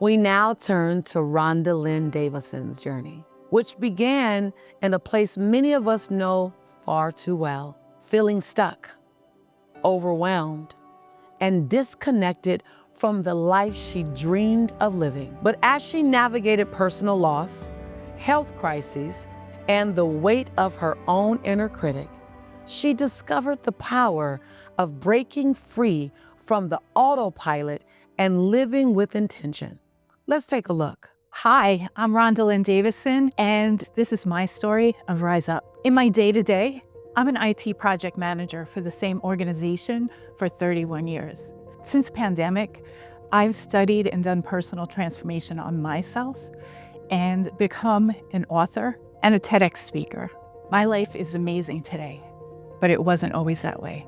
We now turn to Rhonda Lynn Davison's journey, which began in a place many of us know far too well, feeling stuck, overwhelmed, and disconnected from the life she dreamed of living. But as she navigated personal loss, health crises, and the weight of her own inner critic, she discovered the power of breaking free from the autopilot and living with intention. Let's take a look. Hi, I'm Rhonda Lynn Davison, and this is my story of Rise Up. In my day-to-day, I'm an IT project manager for the same organization for 31 years. Since pandemic, I've studied and done personal transformation on myself and become an author and a TEDx speaker. My life is amazing today, but it wasn't always that way.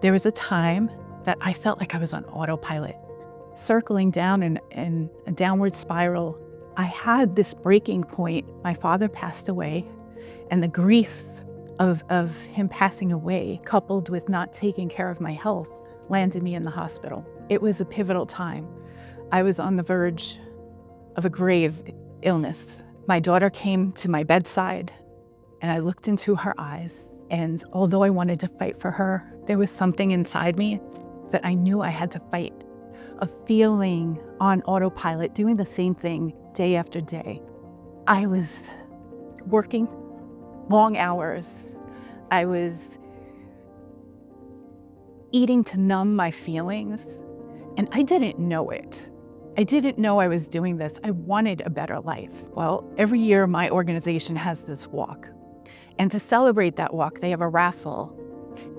There was a time that I felt like I was on autopilot, circling down in a downward spiral. I had this breaking point. My father passed away, and the grief of him passing away, coupled with not taking care of my health, landed me in the hospital. It was a pivotal time. I was on the verge of a grave illness. My daughter came to my bedside, and I looked into her eyes, and although I wanted to fight for her, there was something inside me that I knew I had to fight. A feeling on autopilot, doing the same thing day after day. I was working long hours. I was eating to numb my feelings, and I didn't know it. I didn't know I was doing this. I wanted a better life. Well, every year my organization has this walk, and to celebrate that walk, they have a raffle.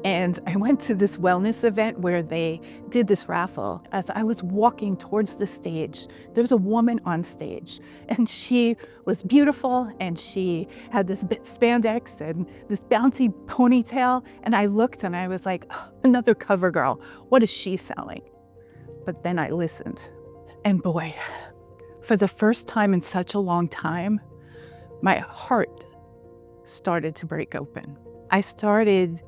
And I went to this wellness event where they did this raffle. As I was walking towards the stage, there was a woman on stage, and she was beautiful, and she had this bit spandex and this bouncy ponytail. And I looked and I was like, oh, another cover girl. What is she selling? But then I listened, and boy, for the first time in such a long time, my heart started to break open. I started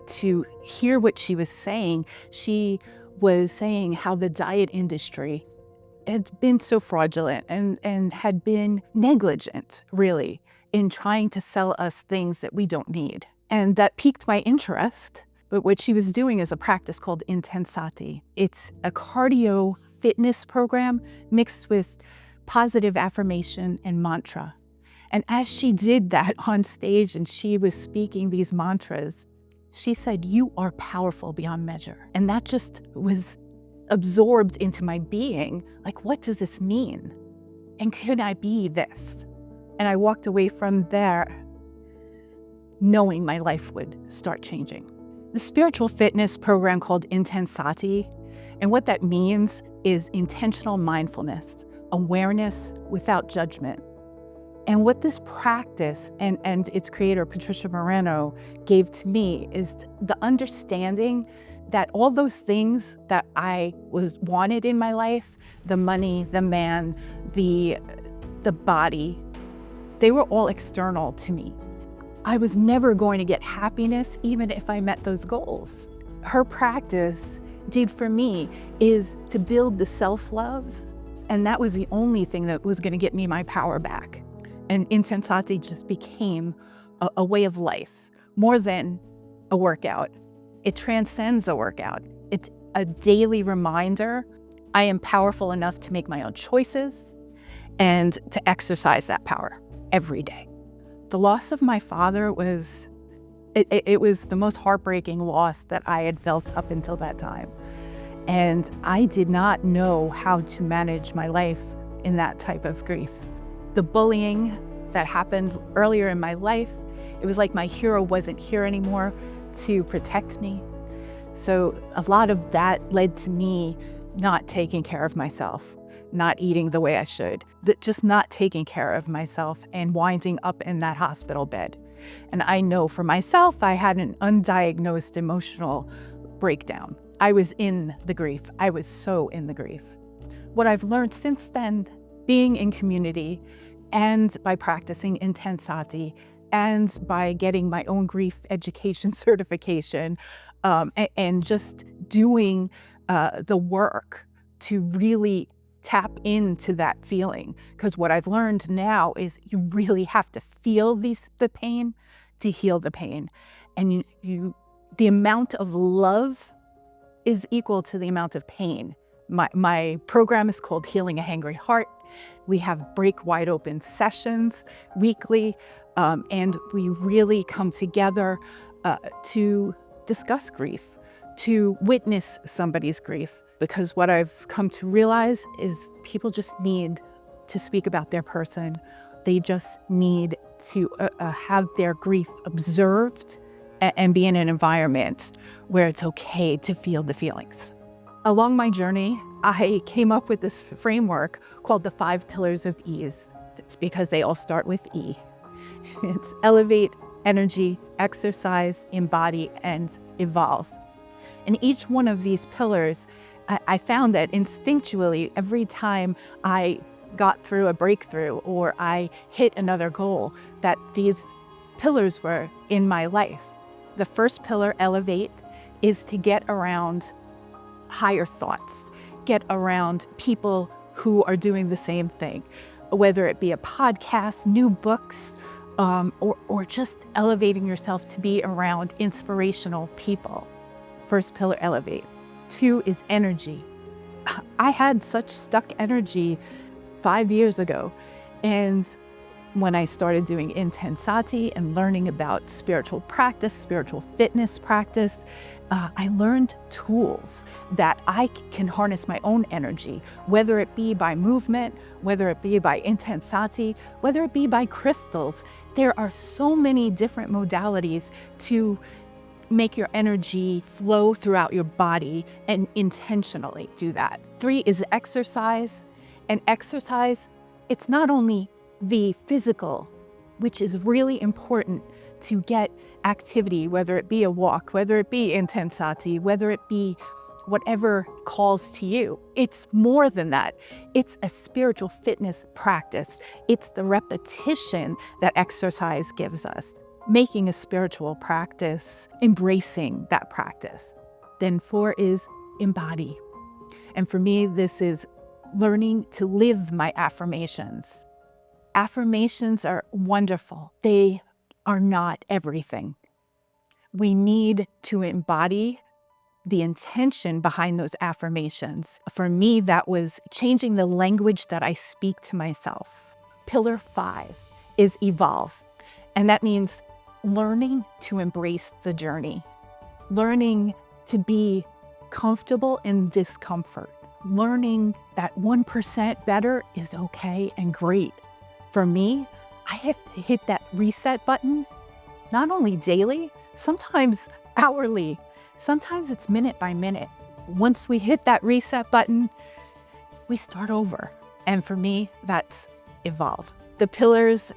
to hear what she was saying. She was saying how the diet industry had been so fraudulent and had been negligent, really, in trying to sell us things that we don't need. And that piqued my interest. But what she was doing is a practice called intensati. It's a cardio fitness program mixed with positive affirmation and mantra. And as she did that on stage and she was speaking these mantras, she said, "You are powerful beyond measure." And that just was absorbed into my being. Like, what does this mean? And could I be this? And I walked away from there knowing my life would start changing. The spiritual fitness program called Intensati, and what that means is intentional mindfulness, awareness without judgment. And what this practice and its creator, Patricia Moreno, gave to me is the understanding that all those things that I wanted in my life, the money, the man, the body, they were all external to me. I was never going to get happiness even if I met those goals. Her practice did for me is to build the self-love, and that was the only thing that was going to get me my power back. And Intensati just became a way of life, more than a workout. It transcends a workout. It's a daily reminder I am powerful enough to make my own choices and to exercise that power every day. The loss of my father was, it was the most heartbreaking loss that I had felt up until that time. And I did not know how to manage my life in that type of grief. The bullying that happened earlier in my life, it was like my hero wasn't here anymore to protect me. So a lot of that led to me not taking care of myself, not eating the way I should, just not taking care of myself and winding up in that hospital bed. And I know for myself, I had an undiagnosed emotional breakdown. I was in the grief. I was so in the grief. What I've learned since then, being in community and by practicing Intensati and by getting my own grief education certification and just doing the work to really tap into that feeling. Because what I've learned now is you really have to feel the pain to heal the pain. And the amount of love is equal to the amount of pain. My program is called Healing a Hangry Heart. We have break wide open sessions weekly, and we really come together to discuss grief, to witness somebody's grief. Because what I've come to realize is people just need to speak about their person. They just need to have their grief observed and be in an environment where it's okay to feel the feelings. Along my journey, I came up with this framework called the 5 pillars of ease. It's because they all start with E. It's elevate, energy, exercise, embody, and evolve. And each one of these pillars, I found that instinctually, every time I got through a breakthrough or I hit another goal, that these pillars were in my life. The first pillar, elevate, is to get around higher thoughts, get around people who are doing the same thing, whether it be a podcast, new books, or just elevating yourself to be around inspirational people. First pillar, elevate. 2 is energy. I had such stuck energy 5 years ago, and when I started doing intensati and learning about spiritual practice, spiritual fitness practice, I learned tools that I can harness my own energy, whether it be by movement, whether it be by intensati, whether it be by crystals. There are so many different modalities to make your energy flow throughout your body and intentionally do that. 3 is exercise. And exercise, it's not only the physical, which is really important to get activity, whether it be a walk, whether it be intensati, whether it be whatever calls to you. It's more than that. It's a spiritual fitness practice. It's the repetition that exercise gives us. Making a spiritual practice, embracing that practice. Then 4 is embody. And for me, this is learning to live my affirmations. Affirmations are wonderful. They are not everything. We need to embody the intention behind those affirmations. For me, that was changing the language that I speak to myself. Pillar 5 is evolve. And that means learning to embrace the journey, learning to be comfortable in discomfort, learning that 1% better is okay and great. For me, I have to hit that reset button, not only daily, sometimes hourly, sometimes it's minute by minute. Once we hit that reset button, we start over. And for me, that's evolve. The pillars: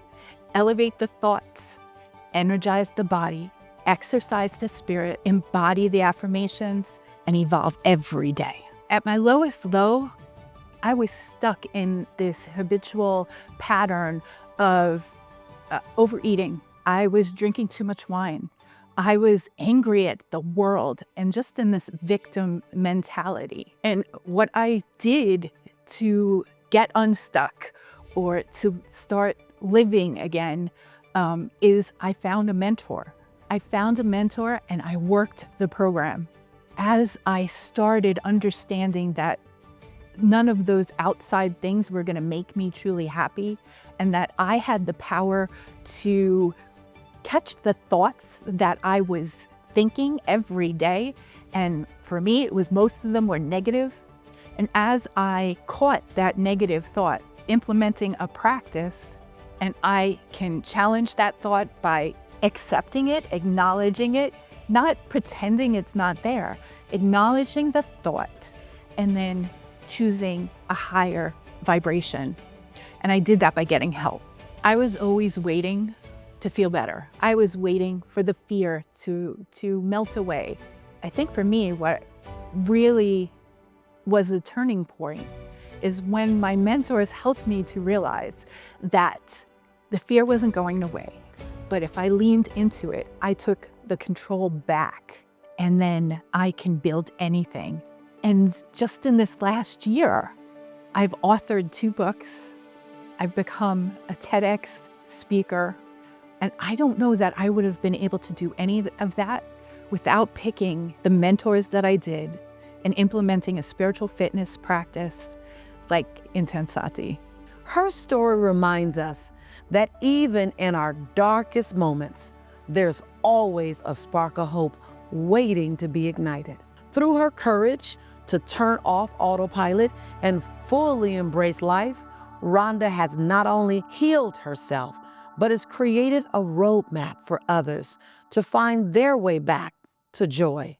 elevate the thoughts, energize the body, exercise the spirit, embody the affirmations, and evolve every day. At my lowest low, I was stuck in this habitual pattern of overeating. I was drinking too much wine. I was angry at the world and just in this victim mentality. And what I did to get unstuck or to start living again is I found a mentor. I found a mentor and I worked the program. As I started understanding that none of those outside things were going to make me truly happy, and that I had the power to catch the thoughts that I was thinking every day. And for me, it was most of them were negative. And as I caught that negative thought, implementing a practice, and I can challenge that thought by accepting it, acknowledging it, not pretending it's not there, acknowledging the thought, and then choosing a higher vibration. And I did that by getting help. I was always waiting to feel better. I was waiting for the fear to melt away. I think for me, what really was a turning point is when my mentors helped me to realize that the fear wasn't going away. But if I leaned into it, I took the control back, and then I can build anything. And just in this last year, I've authored 2 books. I've become a TEDx speaker. And I don't know that I would have been able to do any of that without picking the mentors that I did and implementing a spiritual fitness practice like Intensati. Her story reminds us that even in our darkest moments, there's always a spark of hope waiting to be ignited. Through her courage to turn off autopilot and fully embrace life, Rhonda has not only healed herself, but has created a roadmap for others to find their way back to joy.